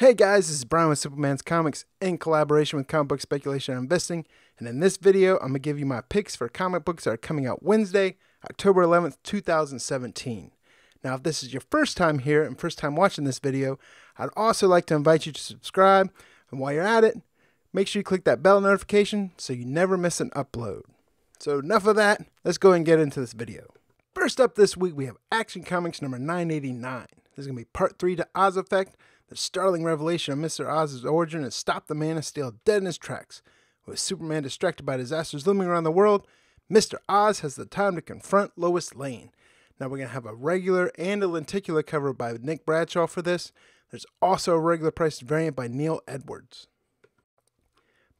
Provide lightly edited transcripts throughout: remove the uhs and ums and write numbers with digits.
Hey guys, this is Brian with Simpleman's Comics in collaboration with Comic Book Speculation and Investing, and in this video I'm going to give you my picks for comic books that are coming out Wednesday, October 11th, 2017. Now if this is your first time here and first time watching this video, I'd also like to invite you to subscribe, and while you're at it, make sure you click that bell notification so you never miss an upload. So enough of that, let's go and get into this video. First up this week we have Action Comics number 989. This is going to be part 3 to Oz Effect. The startling revelation of Mr. Oz's origin has stopped the Man of Steel dead in his tracks. With Superman distracted by disasters looming around the world, Mr. Oz has the time to confront Lois Lane. Now we're going to have a regular and a lenticular cover by Nick Bradshaw for this. There's also a regular priced variant by Neil Edwards.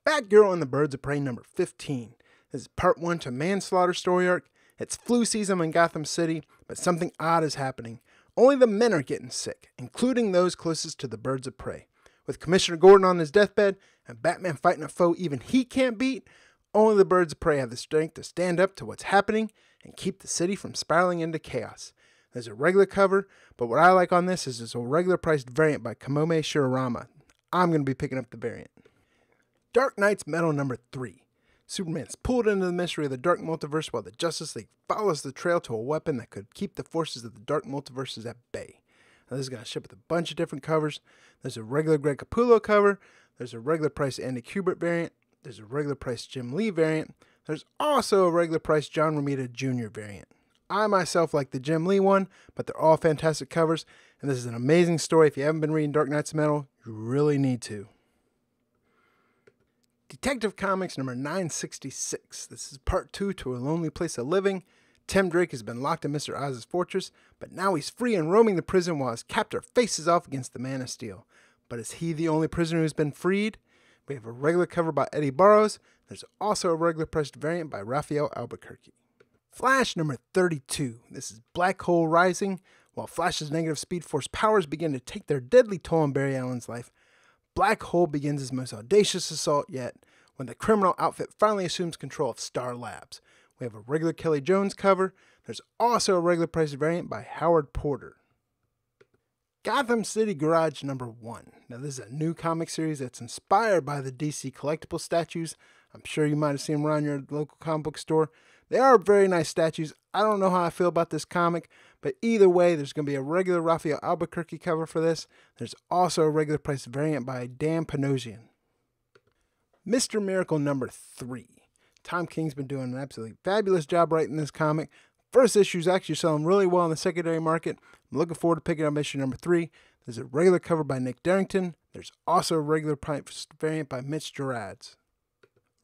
Batgirl and the Birds of Prey number 15. This is part 1 to Manslaughter story arc. It's flu season in Gotham City, but something odd is happening. Only the men are getting sick, including those closest to the Birds of Prey. With Commissioner Gordon on his deathbed and Batman fighting a foe even he can't beat, only the Birds of Prey have the strength to stand up to what's happening and keep the city from spiraling into chaos. There's a regular cover, but what I like on this is there's a regular priced variant by Kamome Shirorama. I'm going to be picking up the variant. Dark Knight's Metal number 3. Superman's pulled into the mystery of the Dark Multiverse while the Justice League follows the trail to a weapon that could keep the forces of the Dark Multiverses at bay. Now this is going to ship with a bunch of different covers. There's a regular Greg Capullo cover. There's a regular price Andy Kubert variant. There's a regular price Jim Lee variant. There's also a regular price John Romita Jr. variant. I myself like the Jim Lee one, but they're all fantastic covers. And this is an amazing story. If you haven't been reading Dark Knight's Metal, you really need to. Detective Comics number 966. This is part 2 to A Lonely Place of Living. Tim Drake has been locked in Mr. Oz's fortress, but now he's free and roaming the prison while his captor faces off against the Man of Steel. But is he the only prisoner who's been freed? We have a regular cover by Eddie Barrows. There's also a regular priced variant by Raphael Albuquerque. Flash number 32. This is Black Hole Rising. While Flash's negative Speed Force powers begin to take their deadly toll on Barry Allen's life, Black Hole begins his most audacious assault yet when the criminal outfit finally assumes control of Star Labs. We have a regular Kelly Jones cover. There's also a regular price variant by Howard Porter. Gotham City Garage number 1. Now this is a new comic series that's inspired by the DC collectible statues. I'm sure you might have seen them around your local comic book store. They are very nice statues. I don't know how I feel about this comic, but either way, there's going to be a regular Raphael Albuquerque cover for this. There's also a regular price variant by Dan Panosian. Mr. Miracle number 3. Tom King's been doing an absolutely fabulous job writing this comic. First issue is actually selling really well in the secondary market. I'm looking forward to picking up issue number 3. There's a regular cover by Nick Darrington. There's also a regular price variant by Mitch Gerads.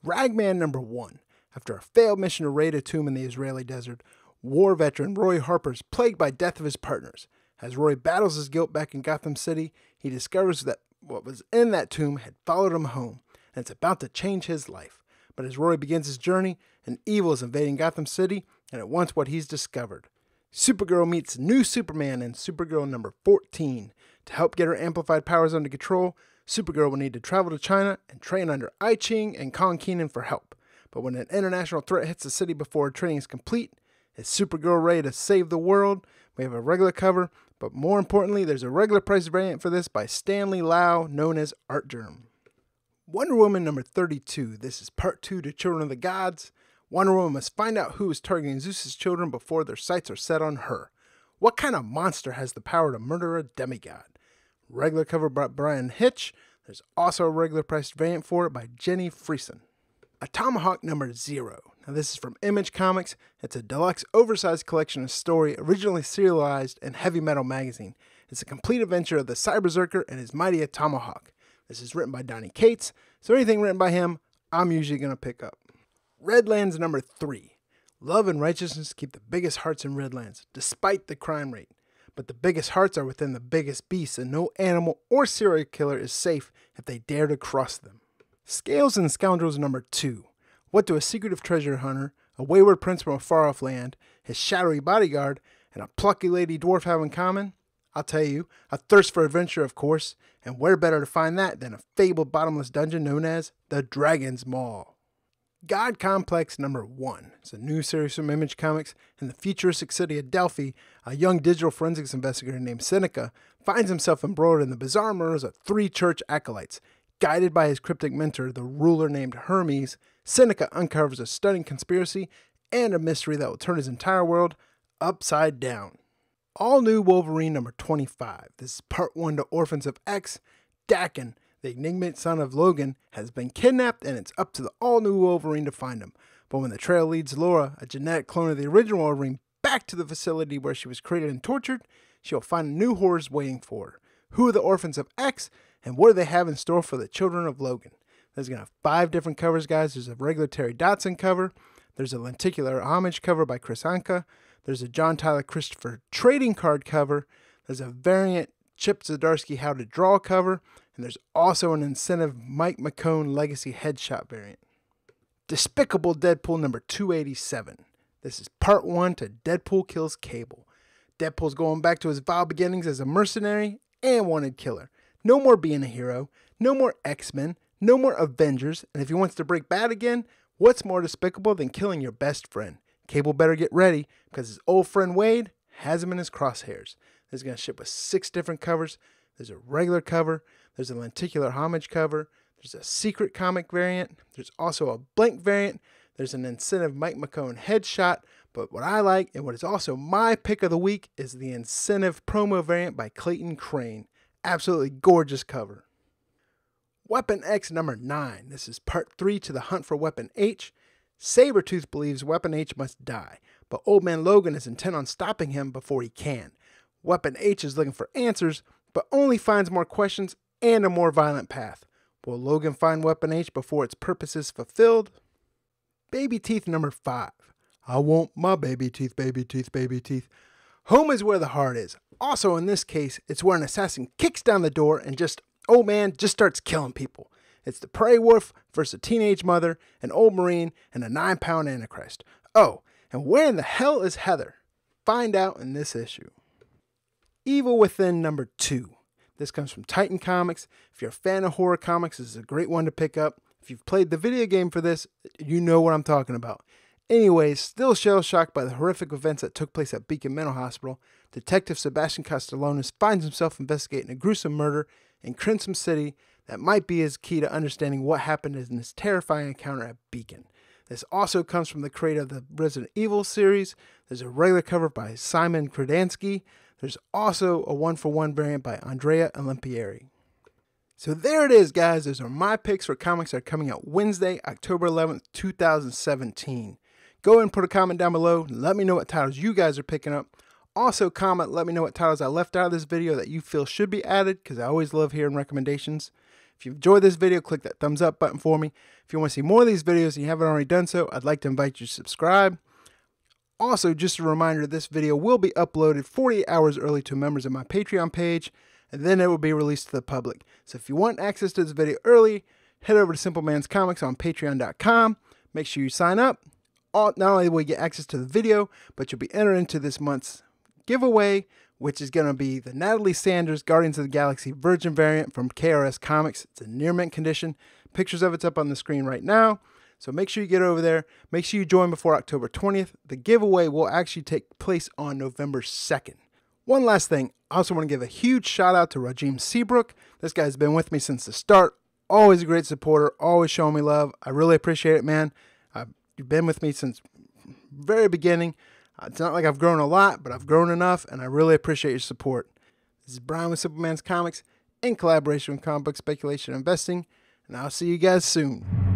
Ragman number 1. After a failed mission to raid a tomb in the Israeli desert, war veteran Roy Harper is plagued by death of his partners. As Roy battles his guilt back in Gotham City, he discovers that what was in that tomb had followed him home, and it's about to change his life. But as Roy begins his journey, an evil is invading Gotham City, and it wants what he's discovered. Supergirl meets new Superman in Supergirl number 14. To help get her amplified powers under control, Supergirl will need to travel to China and train under I Ching and Kong Keenan for help. But when an international threat hits the city before her training is complete, is Supergirl ready to save the world? We have a regular cover, but more importantly, there's a regular price variant for this by Stanley Lau, known as Art Germ. Wonder Woman number 32. This is part 2 to Children of the Gods. Wonder Woman must find out who is targeting Zeus's children before their sights are set on her. What kind of monster has the power to murder a demigod? Regular cover by Brian Hitch. There's also a regular priced variant for it by Jenny Friesen. Atomahawk number 0. Now this is from Image Comics. It's a deluxe oversized collection of story originally serialized in Heavy Metal magazine. It's a complete adventure of the Cyberberserker and his mighty Atomahawk. This is written by Donny Cates, so anything written by him, I'm usually going to pick up. Redlands number 3. Love and righteousness keep the biggest hearts in Redlands, despite the crime rate. But the biggest hearts are within the biggest beasts, and no animal or serial killer is safe if they dare to cross them. Scales and Scoundrels number 2. What do a secretive treasure hunter, a wayward prince from a far-off land, his shadowy bodyguard, and a plucky lady dwarf have in common? I'll tell you, a thirst for adventure, of course, and where better to find that than a fabled bottomless dungeon known as the Dragon's Maw. God Complex #1. It's a new series from Image Comics. In the futuristic city of Delphi, a young digital forensics investigator named Seneca finds himself embroiled in the bizarre murders of 3 church acolytes. Guided by his cryptic mentor, the ruler named Hermes, Seneca uncovers a stunning conspiracy and a mystery that will turn his entire world upside down. All new Wolverine #25. This is part 1 to Orphans of X. Daken, the enigmatic son of Logan, has been kidnapped, and it's up to the all-new Wolverine to find him. But when the trail leads Laura, a genetic clone of the original Wolverine, back to the facility where she was created and tortured, she'll find new horrors waiting for her. Who are the Orphans of X, and what do they have in store for the children of Logan? There's going to have 5 different covers, guys. There's a regular Terry Dotson cover. There's a lenticular homage cover by Chris Anka. There's a John Tyler Christopher trading card cover. There's a variant Chip Zdarsky How to Draw cover. And there's also an incentive Mike McCone Legacy Headshot variant. Despicable Deadpool #287. This is part 1 to Deadpool Kills Cable. Deadpool's going back to his vile beginnings as a mercenary and wanted killer. No more being a hero. No more X-Men. No more Avengers. And if he wants to break bad again, what's more despicable than killing your best friend? Cable better get ready, because his old friend Wade has him in his crosshairs. This is going to ship with 6 different covers. There's a regular cover. There's a lenticular homage cover. There's a secret comic variant. There's also a blank variant. There's an incentive Mike McCone headshot. But what I like, and what is also my pick of the week, is the incentive promo variant by Clayton Crane. Absolutely gorgeous cover. Weapon X #9. This is part 3 to the hunt for Weapon H. Sabretooth believes Weapon H must die, but Old Man Logan is intent on stopping him before he can. Weapon H is looking for answers, but only finds more questions and a more violent path. Will Logan find Weapon H before its purpose is fulfilled? Baby Teeth #5. I want my baby teeth, baby teeth, baby teeth. Home is where the heart is. Also in this case, it's where an assassin kicks down the door and old man just starts killing people. It's the prey wolf versus a teenage mother, an old Marine, and a 9-pound Antichrist. Oh, and where in the hell is Heather? Find out in this issue. Evil Within #2. This comes from Titan Comics. If you're a fan of horror comics, this is a great one to pick up. If you've played the video game for this, you know what I'm talking about. Anyways, still shell-shocked by the horrific events that took place at Beacon Mental Hospital, Detective Sebastian Castellanos finds himself investigating a gruesome murder in Crimson City that might be his key to understanding what happened in this terrifying encounter at Beacon. This also comes from the creator of the Resident Evil series. There's a regular cover by Simon Kradansky. There's also a 1-for-1 variant by Andrea Olimpieri. So there it is, guys. Those are my picks for comics that are coming out Wednesday, October 11th, 2017. Go ahead and put a comment down below. Let me know what titles you guys are picking up. Also comment, let me know what titles I left out of this video that you feel should be added, because I always love hearing recommendations. If you enjoyed this video, click that thumbs up button for me. If you want to see more of these videos and you haven't already done so, I'd like to invite you to subscribe. Also, just a reminder, this video will be uploaded 48 hours early to members of my Patreon page, and then it will be released to the public. So if you want access to this video early, head over to Simpleman's Comics on patreon.com. Make sure you sign up. Not only will you get access to the video, but you'll be entered into this month's giveaway, which is going to be the Natalie Sanders Guardians of the Galaxy Virgin variant from KRS Comics. It's in near mint condition. Pictures of it's up on the screen right now. So make sure you get over there. Make sure you join before October 20th. The giveaway will actually take place on November 2nd. One last thing. I also want to give a huge shout out to Rajim Seabrook. This guy's been with me since the start. Always a great supporter. Always showing me love. I really appreciate it, man. You've been with me since very beginning. It's not like I've grown a lot, but I've grown enough, and I really appreciate your support. This is Brian with Simpleman's Comics in collaboration with Comic Book Speculation Investing, and I'll see you guys soon.